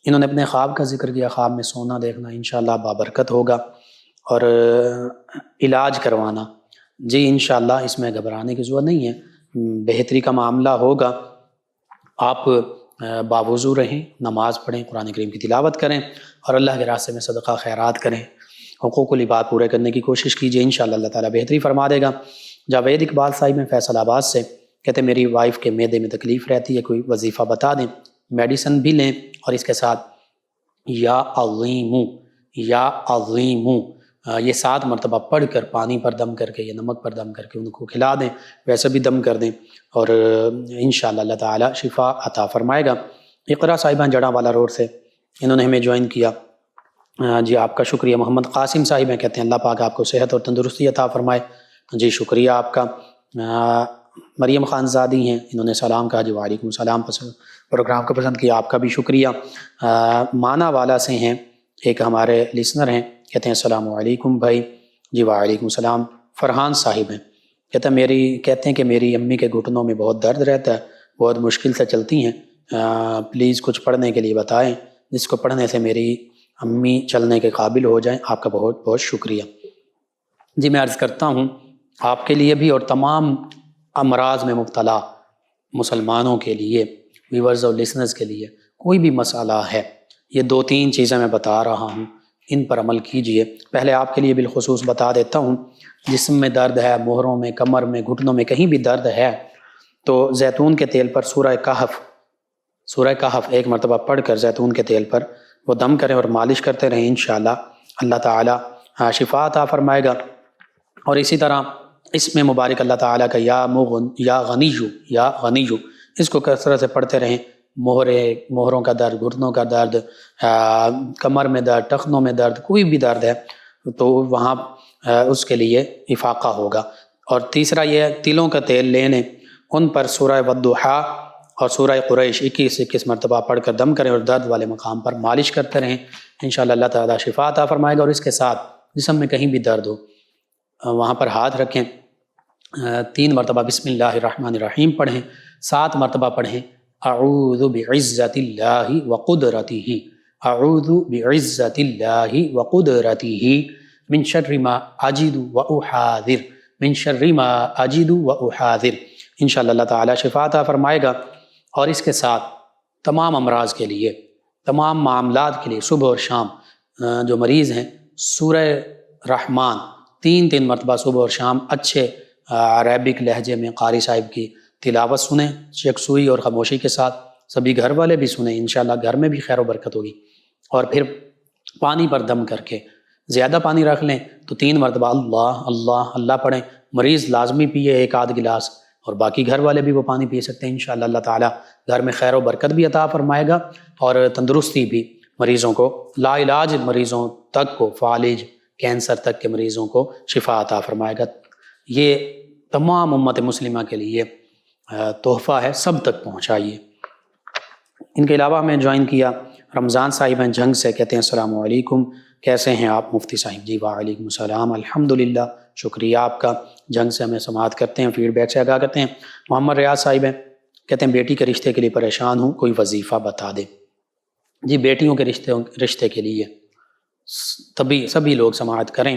انہوں نے اپنے خواب کا ذکر کیا، خواب میں سونا دیکھنا انشاءاللہ بابرکت ہوگا، اور علاج کروانا، جی انشاءاللہ اس میں گھبرانے کی ضرورت نہیں ہے، بہتری کا معاملہ ہوگا۔ آپ باوضو رہیں، نماز پڑھیں، قرآن کریم کی تلاوت کریں، اور اللہ کے راستے میں صدقہ خیرات کریں، حقوق العباد پورے کرنے کی کوشش کیجیے، انشاءاللہ اللہ تعالیٰ بہتری فرما دے گا۔ جاوید اقبال صاحب ہیں فیصل آباد سے، کہتے ہیں میری وائف کے معدے میں تکلیف رہتی ہے، کوئی وظیفہ بتا دیں، میڈیسن بھی لیں، اور اس کے ساتھ یا عظیمو، یا عظیمو یہ 7 مرتبہ پڑھ کر پانی پر دم کر کے یا نمک پر دم کر کے ان کو کھلا دیں، ویسے بھی دم کر دیں، اور انشاءاللہ اللہ تعالیٰ شفا عطا فرمائے گا۔ اقرا صاحبہ جڑا والا روڈ سے، انہوں نے ہمیں جوائن کیا، جی آپ کا شکریہ۔ محمد قاسم صاحب ہیں، کہتے ہیں اللہ پاک آپ کو صحت اور تندرستی عطا فرمائے، جی شکریہ آپ کا۔ مریم خان زادی ہیں، انہوں نے سلام کہا، جی وعلیکم السلام، پروگرام کو پسند کیا، آپ کا بھی شکریہ۔ مانا والا سے ہیں، ایک ہمارے لسنر ہیں، کہتے ہیں السلام علیکم بھائی، جی وعلیکم السلام۔ فرحان صاحب ہیں، کہتے ہیں کہ میری امی کے گھٹنوں میں بہت درد رہتا ہے، بہت مشکل سے چلتی ہیں، پلیز کچھ پڑھنے کے لیے بتائیں جس کو پڑھنے سے میری امی چلنے کے قابل ہو جائیں، آپ کا بہت بہت شکریہ۔ جی میں عرض کرتا ہوں آپ کے لیے بھی اور تمام امراض میں مبتلا مسلمانوں کے لیے، ویورز اور لسنرز کے لیے، کوئی بھی مسئلہ ہے، یہ 2-3 چیزیں میں بتا رہا ہوں، ان پر عمل کیجئے۔ پہلے آپ کے لیے بالخصوص بتا دیتا ہوں، جسم میں درد ہے، مہروں میں، کمر میں، گھٹنوں میں، کہیں بھی درد ہے تو زیتون کے تیل پر سورہ کہف 1 مرتبہ پڑھ کر زیتون کے تیل پر وہ دم کریں اور مالش کرتے رہیں، انشاءاللہ اللہ تعالی شفا عطا فرمائے گا۔ اور اسی طرح اس میں مبارک اللہ تعالیٰ کا یا غنیو اس کو کثرت سے پڑھتے رہیں۔ مہروں کا درد، گھٹنوں کا درد، کمر میں درد، ٹخنوں میں درد، کوئی بھی درد ہے تو وہاں اس کے لیے افاقہ ہوگا۔ اور تیسرا یہ تلوں کا تیل لینے، ان پر سورہ والضحیٰ اور سورہ قریش 21 مرتبہ پڑھ کر دم کریں اور درد والے مقام پر مالش کرتے رہیں، انشاءاللہ اللہ تعالیٰ شفا عطا فرمائے گا۔ اور اس کے ساتھ جسم میں کہیں بھی درد ہو وہاں پر ہاتھ رکھیں، 3 مرتبہ بسم اللہ الرحمن الرحیم پڑھیں، 7 مرتبہ پڑھیں اعوذ بعزت اللہ وقدرتہ، اعوذ بعزت اللہ وقدرتہ من شر ما اجد واحاذر، من شر ما اجد واحاذر۔ انشاءاللہ اللہ تعالیٰ شفا عطا فرمائے گا۔ اور اس کے ساتھ تمام امراض کے لیے، تمام معاملات کے لیے صبح اور شام جو مریض ہیں سورہ رحمان 3 مرتبہ صبح اور شام اچھے عربک لہجے میں قاری صاحب کی تلاوت سنیں، یکسوئی اور خاموشی کے ساتھ، سبھی گھر والے بھی سنیں، انشاءاللہ گھر میں بھی خیر و برکت ہوگی۔ اور پھر پانی پر دم کر کے زیادہ پانی رکھ لیں تو 3 مرتبہ اللہ اللہ اللہ پڑھیں، مریض لازمی پیے 1 آدھ گلاس، اور باقی گھر والے بھی وہ پانی پی سکتے ہیں۔ انشاءاللہ اللہ تعالیٰ گھر میں خیر و برکت بھی عطا فرمائے گا اور تندرستی بھی، مریضوں کو، لا علاج مریضوں تک کو، فالج کینسر تک کے مریضوں کو شفا عطا فرمائے گا۔ یہ تمام امت مسلمہ کے لیے تحفہ ہے، سب تک پہنچائیے۔ ان کے علاوہ ہمیں جوائن کیا رمضان صاحب ہیں جنگ سے، کہتے ہیں السلام علیکم، کیسے ہیں آپ مفتی صاحب؟ جی وعلیکم السلام، الحمدللہ، شکریہ آپ کا، جنگ سے ہمیں سماعت کرتے ہیں، فیڈ بیک سے آگاہ کرتے ہیں۔ محمد ریاض صاحب ہیں، کہتے ہیں بیٹی کے رشتے کے لیے پریشان ہوں، کوئی وظیفہ بتا دیں۔ جی بیٹیوں کے رشتے کے لیے سبھی لوگ سماعت کریں،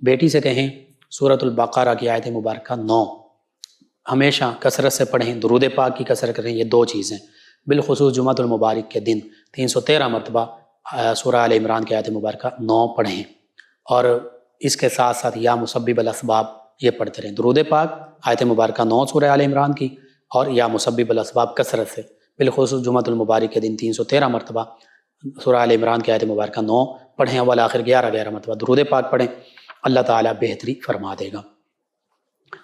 بیٹی سے کہیں سورۃ البقرہ کی آیت مبارکہ 9 ہمیشہ کثرت سے پڑھیں، درود پاک کی کثرت کریں، یہ 2 چیزیں، بالخصوص جمعۃ المبارک کے دن 313 مرتبہ سورہ آل عمران کی آیت مبارکہ 9 پڑھیں، اور اس کے ساتھ ساتھ یا مسبب الاسباب یہ پڑھتے رہیں، درود پاک، آیت مبارکہ 9 سورہ آل عمران کی، اور یا مسبب الاسباب کثرت سے، بالخصوص جمعۃ المبارک کے دن 313 مرتبہ سورہ آل عمران کی آیت مبارکہ 9 پڑھیں، اول آخر 11 مرتبہ درود پاک پڑھیں، اللہ تعالیٰ بہتری فرما دے گا۔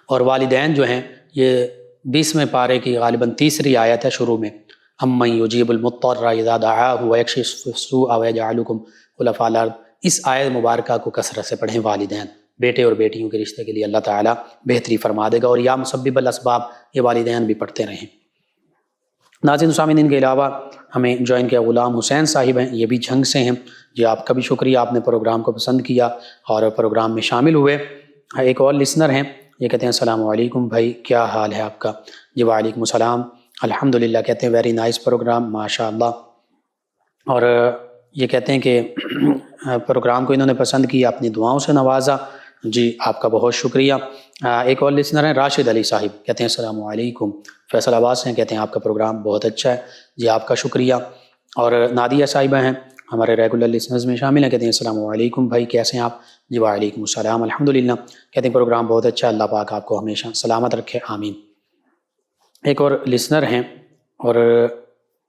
اور والدین جو ہیں، یہ 20ویں پارے کی غالباً 3ری آیت ہے شروع میں، امن یجیب المضطر اذا دعاہ ویکشف السوء ویجعلکم خلفاء الارض، اس آیت مبارکہ کو کثرت سے پڑھیں والدین، بیٹے اور بیٹیوں کے رشتے کے لیے اللہ تعالیٰ بہتری فرما دے گا۔ اور یا مسبب الاسباب یہ والدین بھی پڑھتے رہیں۔ ناظرین و سامعین، ان کے علاوہ ہمیں جوائن کیا غلام حسین صاحب ہیں، یہ بھی جھنگ سے ہیں، جی آپ کا بھی شکریہ، آپ نے پروگرام کو پسند کیا اور پروگرام میں شامل ہوئے۔ ایک اور لسنر ہیں، یہ کہتے ہیں السلام علیکم بھائی، کیا حال ہے آپ کا؟ جی وعلیکم السلام، الحمدللہ، کہتے ہیں ویری نائس پروگرام، ماشاء اللہ۔ اور یہ کہتے ہیں کہ پروگرام کو انہوں نے پسند کیا، اپنی دعاؤں سے نوازا، جی آپ کا بہت شکریہ۔ ایک اور لسنر ہیں راشد علی صاحب، کہتے ہیں السلام علیکم، فیصل آباد سے ہیں، کہتے ہیں آپ کا پروگرام بہت اچھا ہے، جی آپ کا شکریہ۔ اور نادیہ صاحبہ ہیں، ہمارے ریگولر لسنرز میں شامل ہیں، کہتے ہیں السلام علیکم بھائی، کیسے ہیں آپ؟ جی وعلیکم السلام، الحمدللہ، کہتے ہیں پروگرام بہت اچھا، اللہ پاک آپ کو ہمیشہ سلامت رکھے، آمین۔ ایک اور لسنر ہیں اور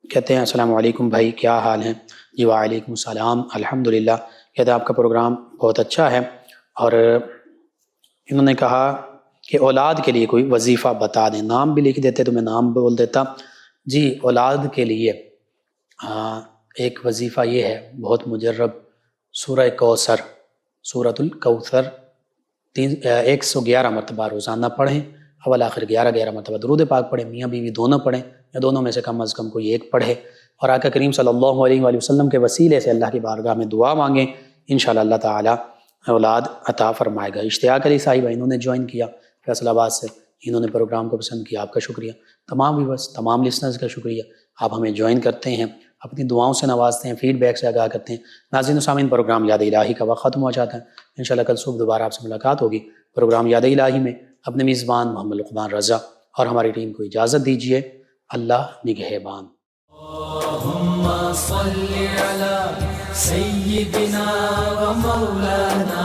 کہتے ہیں السلام علیکم بھائی، کیا حال ہیں؟ جی وعلیکم السلام، الحمدللہ، کہتے ہیں آپ کا پروگرام بہت اچھا ہے، اور انہوں نے کہا کہ اولاد کے لیے کوئی وظیفہ بتا دیں، نام بھی لکھ دیتے تو میں نام بول دیتا۔ جی اولاد کے لیے ایک وظیفہ یہ ہے بہت مجرب، سورہ کوثر، سورۃ الکوثر 111 مرتبہ روزانہ پڑھیں، اول آخر 11 مرتبہ درود پاک پڑھیں، میاں بیوی دونوں پڑھیں، یا دونوں میں سے کم از کم کوئی ایک پڑھے، اور آقا کریم صلی اللہ علیہ وآلہ وسلم کے وسیلے سے اللہ کی بارگاہ میں دعا مانگیں، انشاءاللہ اللہ تعالیٰ اولاد عطا فرمائے گا۔ اشتیاق علی صاحبہ انہوں نے جوائن کیا فیصل آباد سے، انہوں نے پروگرام کو پسند کیا، آپ کا شکریہ۔ تمام ویورز، تمام لسنرز کا شکریہ، آپ ہمیں جوائن کرتے ہیں، اپنی دعاؤں سے نوازتے ہیں، فیڈ بیک سے آگاہ کرتے ہیں۔ ناظرین و سامعین، پروگرام یاد الہی کا وقت ختم ہو جاتا ہے، انشاءاللہ کل صبح دوبارہ آپ سے ملاقات ہوگی۔ پروگرام یاد الہی میں اپنے میزبان محمد لقمان رضا اور ہماری ٹیم کو اجازت دیجیے، اللہ نگہبان۔ اللہم صل علی سیدنا و مولانا